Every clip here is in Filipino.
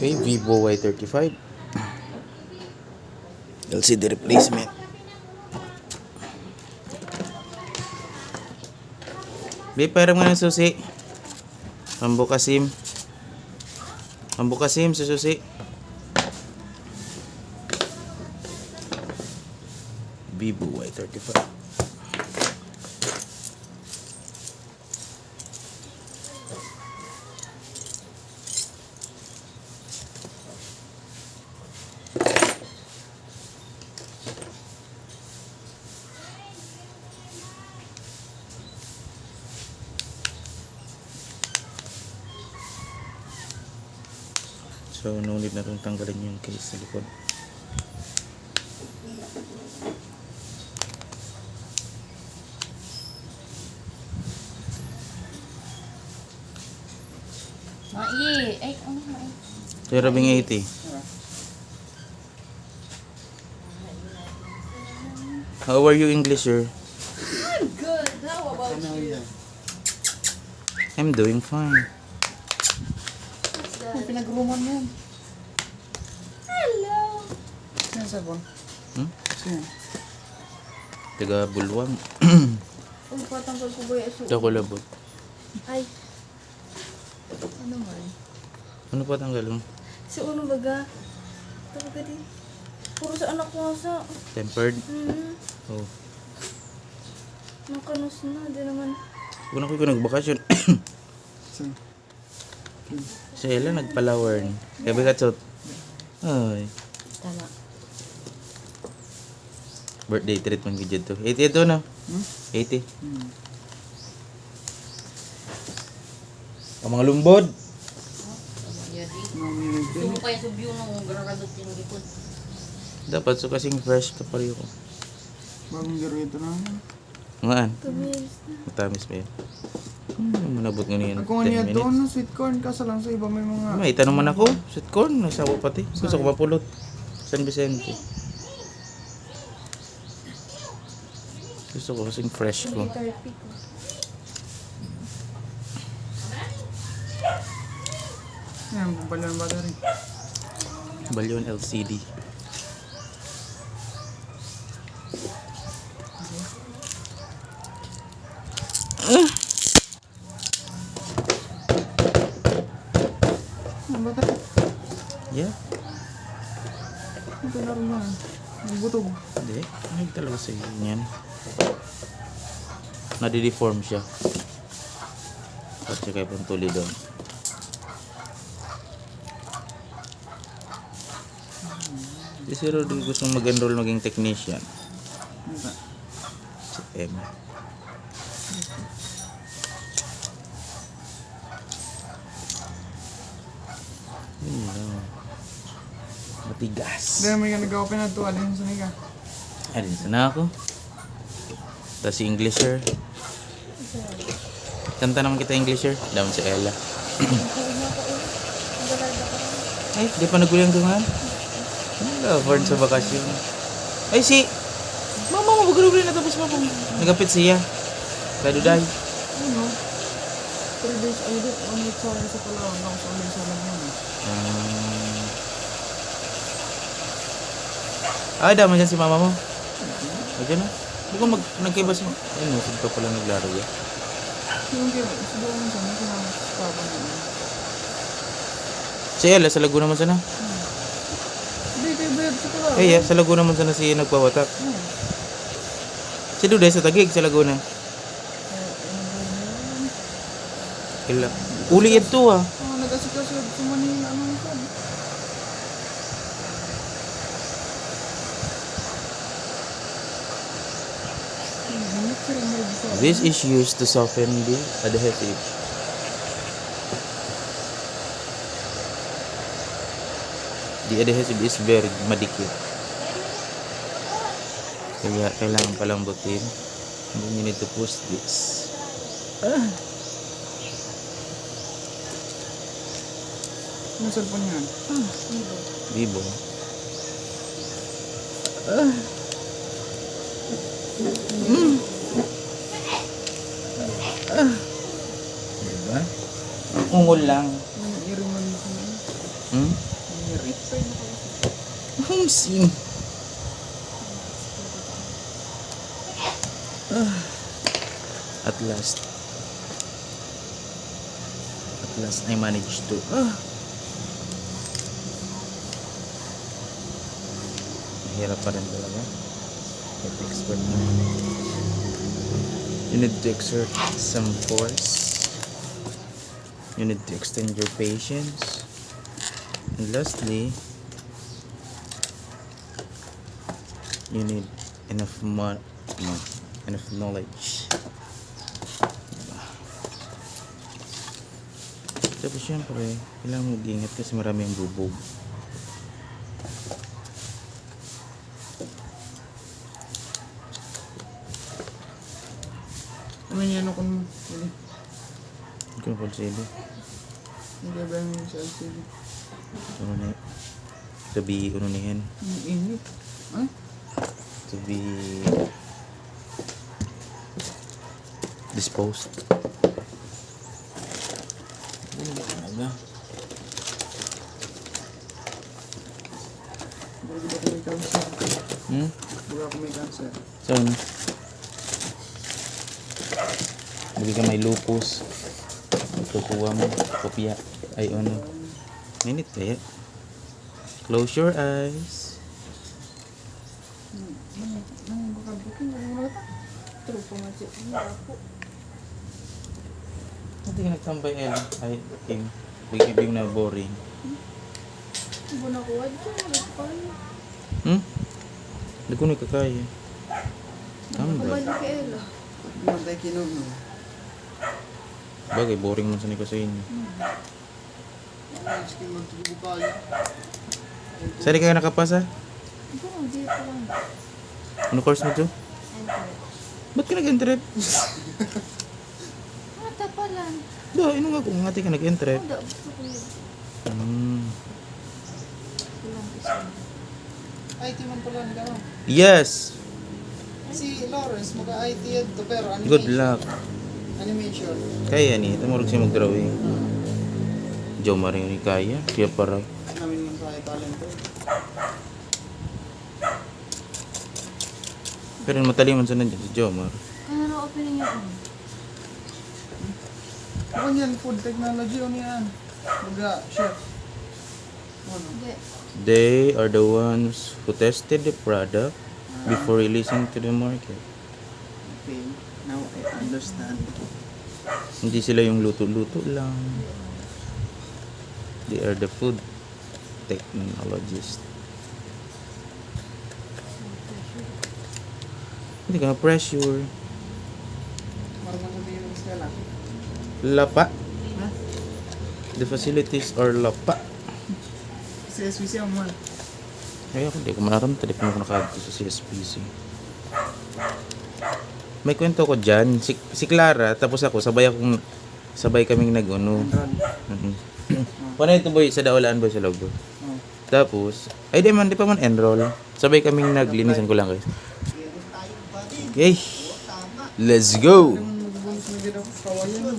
Okay, Vivo Y35 LCD replacement. Be, parang nga ng susi. Pambukasim. Pambukasim sa susi. Vivo Y35. So, no need na itong tanggalin yung case sa likod. Ay, ano mai? So, rabing 80. How are you, English, sir? I'm good. How about you? I'm doing fine. What's that? Pinagruman mo yan. Hello. Sino sabon? Hmm? Sino? Taga Bulwang. Uy, patanggal ko ba yung aso? Ito ko labot. Ay. Ano man? Ano pa tanggal mo? Si Uno baga. Talaga din. Puro sa anak ko sa. Tempered? Oh. Makanos na. Di naman. Una ko nagbakasyon. Sino? Si Ella nagpalawern. Kaya bigatsot. Ay. Tama. Birthday treatment ko dyan to. 80 ito na. 80. Ang mga lumbod. Sumo kayo subyo nung gararagot yung likod. Dapat so kasing fresh ka pa rin ako. Bagong garo ito na. Ngaan. Tumilis na. Matamis ba yan? Manabot nga niyan. Ako nga niya doon ng sweet corn kasa lang sa iba may mga... May itanong man ako. Sweet corn. Nasawa pati. Gusto ko mapulot. San Vicente. Gusto ko kasing fresh ko. Therapy ko. Yan, balon ba rin? Balyon LCD. Ano ba tayo? Yeah. Ito na rin yan. Nagbutog. Hindi. Ay talaga sa yan. Nadideform siya. Kasi kaya pang tuli doon. Di si Rudy gusto mag-enroll maging technician. Si M. Yun lang. Matigas. Dahil may nag-open na ito. Alin sa niga? Alin sana ako? Tapos si Englisher. Kanta naman kita Englisher. Dami si Ella. Ay, di pa nagulang dungan. Born sa bakasyon. Ay, si... Mama mo, bagulog na tapos mo. Nagapit siya. Kaduday. Ano? 3 days audit. Ano sa akin sa Palawan? Ako sa amin sa alam yun. Ay, daman dyan si mama mo. Ay, dyan na. Hindi ko nagkaibas mo. Ay, musig pa pala naglaro yan. Yung kaya, siguro mo sana kinakastapan na. Si Ella, sa Laguna man sana. Hindi, kayo bayad sa Palawan. Ay, sa Laguna man sana si nagpawatak. Si Duday sa Tagig, sa Laguna. Ella. Uli ito ah. Nag-asikaso sa Manila. Ano ito? This is used to soften the adhesive. The adhesive is very madikit. Kaya kailangan palambutin. And then you need to push this. Ano cellphone yan? Vivo. Diba? Ungol lang. Iriman ko na. Hmm? Sim. At last. At last, I managed to. Mahirap pa rin talaga. But expert na. You need to exert some force. You need to extend your patience. And lastly, you need enough enough knowledge. Diba? Tapos syempre, kailangan mo mag-ingat kasi marami ang bubog. Ano yan ako mo? Hindi. Hindi ko na konsili. Hindi ba yung sa LCD? Ano na to be, ano na yan? Ang init. Ay? To be disposed. Ano ba talaga? Bago ba may cancer? Bago ako may cancer. So, ano? Bagi ka may lupus. Kukuha mo. Kopya. Ay, ano. Minute kaya. Close your eyes. Baka booking mo na ito. True po nga siya. Ano po? Hindi ka nagtambay, El. Ay, Kim. Bigibig na boring. Ibo na ko. Wad siya. Wad pa rin. Hindi ko nakakaya. Tambay. Wad ka Ella. Hindi tayo kinog no. Bagay, boring man sa niko sa inyo. Sige, magtubo kayo. Saan ka nakapasa? Ibo na. Dito lang. Ano course mo to? Enter. Ba't ka nag-entrep? Mata pa lang. Do, ino nga kung ngati ka nag-entrep. Hindi. Gusto ko yun. Ilang isa. IT man pala nila no? Yes! Si Lawrence, mag-IT yan to pero animation. Good luck. Animation. Kaya ni, tamurog siya mag-drawing. Joe Mario ni kaya. Kaya para. Namin yung kaya talent ko. Pero mataliman sa nandiyan si Joe Mar. Kaya na opening yun. Ako yan, food technology o niyan. Mag-chef. Ano? Hindi. They are the ones who tested the product before releasing to the market. Okay, now I understand. Hindi sila yung luto-luto lang. They are the food technologists. Hindi ka na-pressure. Marunong mo din yung skala. Lapa. Ha? The facilities are lapa. Si SVC ang man. Ay, ako hindi ko manaram. Talip mo ko nakadito sa CSPC. May kwento ko dyan. Si Clara, tapos ako, sabay kaming nag-ano. Paano ito boy? Sa Daulaan boy, sa loob boy. Oh. Tapos, ay di pa man enroll. Sabay kaming naglinisan ko lang guys. Okay. Let's go! Yung magbubunot na gano'n, kawayan.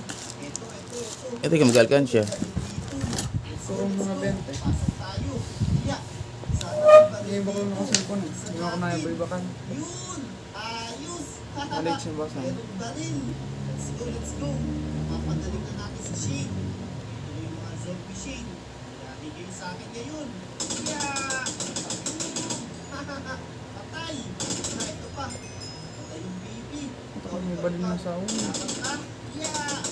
Ito ka mag-alkansya. Purong mga 20. Hindi ba ko yung nakasilpon eh. Hindi ako na yung baybakan. Alex yung basa. Let's go. Papagaling na natin si Shane. Ito yung mga zombie Shane. Lagi kayo sa akin ngayon. Yeah! Patay! Na ito pa. Patay yung baby. Ito may badil na sa ulo. Dapat yeah!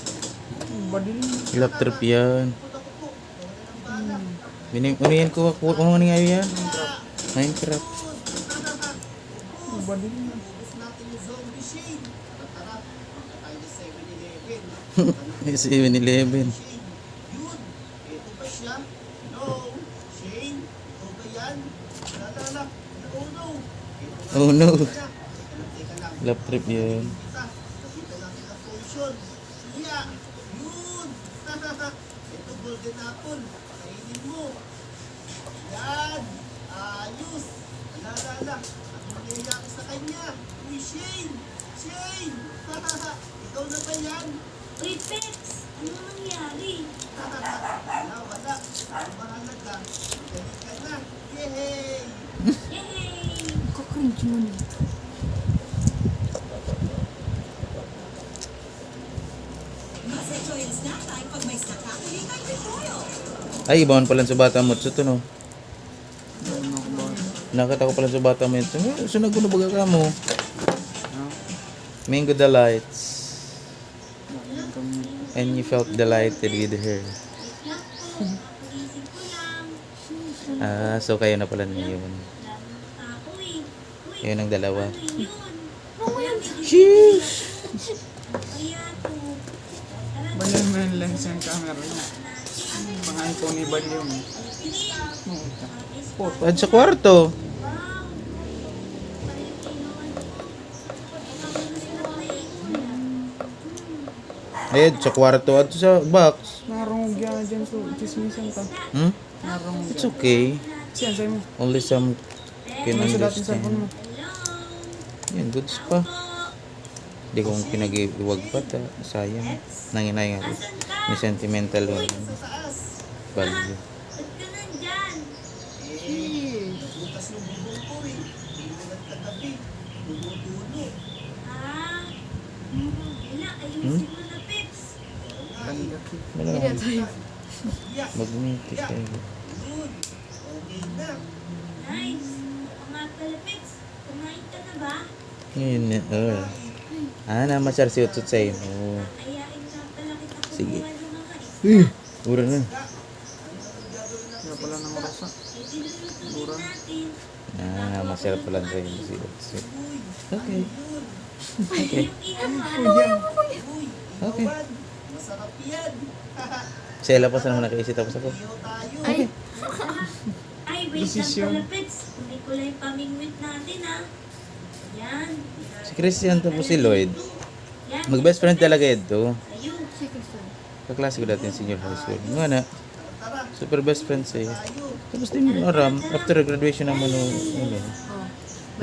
May badil. Lap trip yan. Puta ko po. Wala ng bala. Ano yan ko? Kung ano nga yan? Minecraft. May badil na. Ubus natin yung zombie Shane. Tara, punta tayo sa 7-Eleven. 7-Eleven. Shane, yun. Ito ba siya? No. Shane, ito ba yan? Lalala. Oh no. Ito Oh no. teka lang. Lap trip yan. Kita. Nakita natin ang potion. Yeah. Yun. Ito golden apple. Kainin mo. Yan. Ayos. Lalala. Ano nangyayari sa kanya? Uy, Shane. Shane. Ikaw na ba yan? Uy, Pex! Ano nangyari? Wala. Ang mahalaga, magaling ka na. Yay! Kakringe mo na. Ay, ibawan pala sa bata mo. Ito no. Ano ako ba? Nakita ko pala sa bata mo ito. Sunod ko na baga ka mo. Mango delights. And you felt delighted with her. Ah, so kayo na pala niyo yun. Yun ang dalawa. Sheesh! Balyan mo yung lens yung camera niya. Mga iPhone ni Balyon. At sa kwarto. Ayun, sa kwarto at sa box. Narungog yan dyan so chismisan ka. Hmm? Narungog It's yan. okay. Siyan, sa'yo mo. Only some can Ano sa dating cellphone mo? understand. Yan, goods pa. Hindi ko pinag-iwag pa. Sayang. Nanginay nga. May sentimental value. Bukas yung bubong ko eh. Hindi mo nagkatabi. Tumutulo. Ganda. Wala lang. Magnetic tayo. Yun. Okay na. Ngayon na. Namasar si Utsut sa'yo. Sige. Ura na. Kaya pala ng rasa. Mura. Namasar pala sa'yo si Utsut. Okay. Okay. Okay. Masarap yan. Sela pa sa naman nakaisip tapos ako. Iyo tayo. Ay, Ay, wait lang Desisyon. pala, Pets. Hindi ko lang yung pamingwit natin, ha. Yan. Si Christian tapos si Lloyd. Yan. Mag-best friend talaga ito. Sa'yo. si Kristen. Kaklase ko dati yung senior high school. Nga na. Tara. Super best friend sa'yo. Tayo. Tapos din Aram, after graduation naman ng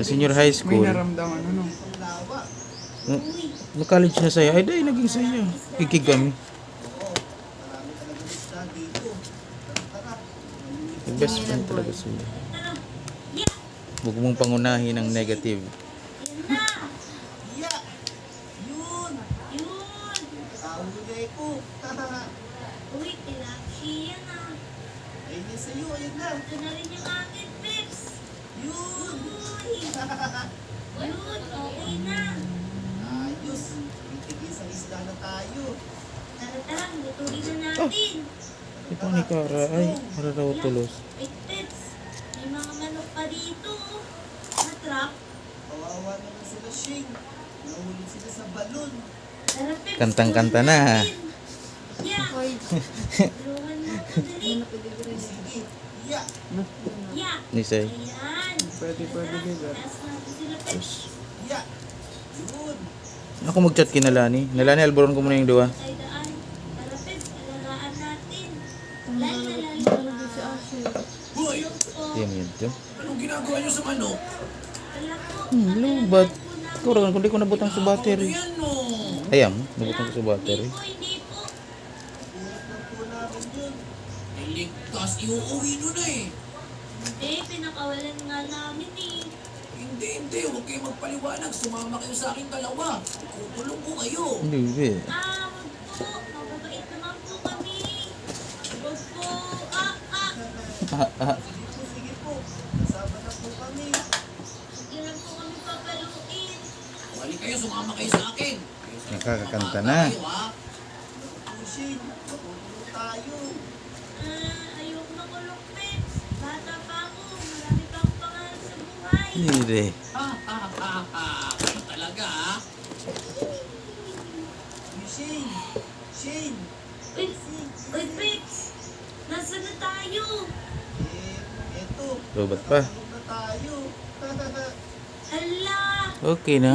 senior high May school. naramdaman ano. Lawa. College na saya. Ay, dahil naging saya. Kikig kami. Marami talaga isda dito. Tara. Yung best friend talaga sila. Yeah. Huwag mong pangunahin ang negative. Yan na. Iya. Yun. Yun. Kahuli ko. Uy, tilapsi yan, ha. Ayun yan sa'yo. Ayun na. Ito na rin yung akin, Pets. Yun. Uy. Yun, okay na. Ayos. Itigil sa isda na tayo. Tara, lutuin na natin. Ito ni Kara. Ay, para raw tulos. Wait, Pets. May mga manok pa dito, oh. Na-trap. Kawawa naman sila, Shane. Nahulog sila sa balon. Tara, Pets. Kantang-kanta na, ha? Yeah. Hoy, Tulungan mo ako dali. ano pwede Sige. Iya. Yeah. Nisay. Ayan. Pwede gigar. Taas natin sila, Pets. Iya. Yun. Ako mag-chat kina Lani. Nalani, alboron ko muna yung dua. Ay, daan. Tara, Pets. Alagaan natin. Kung Lala. talaga si Asher. Hoy! Yan yun. Ito. Anong ginagawa niyo sa manok? Wala po. Lubat. Kurang, kundi ko nabutang sa battery. Yan no. Ayam, nabutang ko sa battery. Hindi po. Hirap lang po namin yun. Ligtas, iuuwi nyo na eh. Hindi, pinakawalan nga namin eh. Hindi. Huwag kayo magpaliwanag. Sumama kayo sa akin dalawa. Kukulong ko kayo. Hindi. Wag po. Mababait naman po kami. Wag po. Sige po. Kasama na po kami. Hindi lang po kami papaluin. Wali kayo, sumama kayo sa akin. Nakakakanta na. Kayo ha. Po, Shane. Matutulog tayo. Ayoko na kulong, Pets. Bata pa ako. Marami pa akong pangarap sa buhay. Hindi. Kayo talaga ha. Uy, Shane. Shane. Wait, Pets. Nasaan na tayo? Eto. Robot pa. Tulog na tayo. Hala! Okay na.